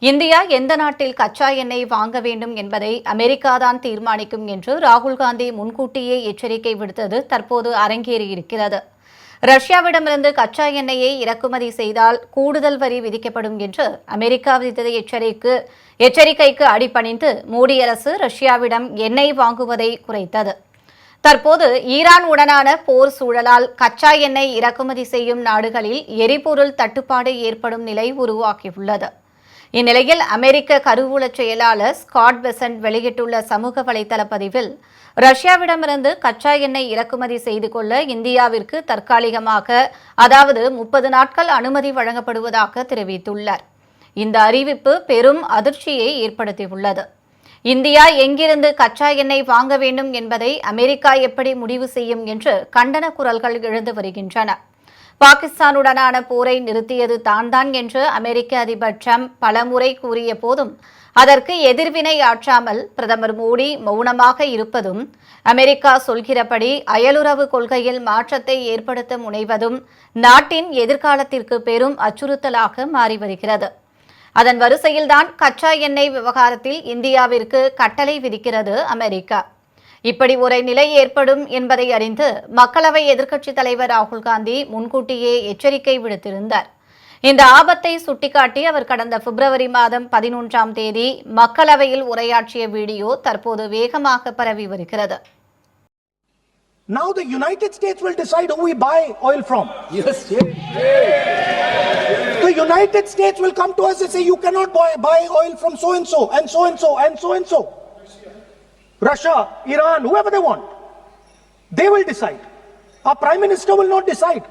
India எந்த நாட்டில் கச்சா எண்ணெய் வாங்க வேண்டும் என்பதை அமெரிக்காதான் தீர்மானிக்கும் என்று ராகுல் காந்தி முன்கூட்டியே எச்சரிக்கை விடுத்தது தற்போது அரங்கேறியிருக்கிறது. ரஷ்யாவிடமிருந்து கச்சா எண்ணெயை இறக்குமதி செய்தால் கூடுதல் வரி விதிக்கப்படும் என்று அமெரிக்கா விதித்த எச்சரிக்கைக்கு அடிபணிந்து மோடி அரசு ரஷ்யாவிடம் எண்ணெய் வாங்குவதை குறைத்தது. தற்போது ஈரான் உடனான போர் சூழலால் கச்சா எண்ணெய் இறக்குமதி செய்யும் நாடுகளில் எரிபொருள் தட்டுப்பாடு ஏற்படும் நிலை உருவாகியுள்ளது. இந்நிலையில் அமெரிக்க கருவூல செயலாளர் ஸ்காட் பெசன்ட் வெளியிட்டுள்ள சமூக வலைதள பதிவில் ரஷ்யாவிடமிருந்து கச்சா எண்ணெய் இறக்குமதி செய்து கொள்ள இந்தியாவிற்கு தற்காலிகமாக அதாவது 30 நாட்கள் அனுமதி வழங்கப்படுவதாக தெரிவித்துள்ளார். இந்த அறிவிப்பு பெரும் அதிர்ச்சியை ஏற்படுத்தியுள்ளது. இந்தியா எங்கிருந்து கச்சா எண்ணெய் வாங்க வேண்டும் என்பதை அமெரிக்கா எப்படி முடிவு செய்யும் என்று கண்டன குரல்கள் எழுந்து வருகின்றன. பாகிஸ்தானுடனான போரை நிறுத்தியது தான் என்று அமெரிக்க அதிபர் ட்ரம்ப் பலமுறை கூறிய போதும் அதற்கு எதிர்வினை ஆற்றாமல் பிரதமர் மோடி மௌனமாக இருப்பதும், அமெரிக்கா சொல்கிறபடி அயலுறவு கொள்கையில் மாற்றத்தை ஏற்படுத்த முனைவதும் நாட்டின் எதிர்காலத்திற்கு பெரும் அச்சுறுத்தலாக மாறி வருகிறது. அதன் வரிசையில்தான் கச்சா எண்ணெய் விவகாரத்தில் இந்தியாவிற்கு கட்டளை விதிக்கிறது அமெரிக்கா. இப்படி ஒரு நிலை ஏற்படும் என்பதை அறிந்து மக்களவை எதிர்க்கட்சித் தலைவர் ராகுல் காந்தி முன்கூட்டியே எச்சரிக்கை விடுத்திருந்தார். இந்த ஆபத்தை சுட்டிக்காட்டி அவர் கடந்த பிப்ரவரி மாதம் 11ஆம் தேதி மக்களவையில் உரையாற்றிய வீடியோ தற்போது வேகமாக பரவி வருகிறது. Now the United States will decide who we buy oil from. Yes. The United States will come to us and say you cannot buy oil from so and so and so and so and so and so. Russia, Iran, whoever they want, they will decide. Our Prime Minister will not decide.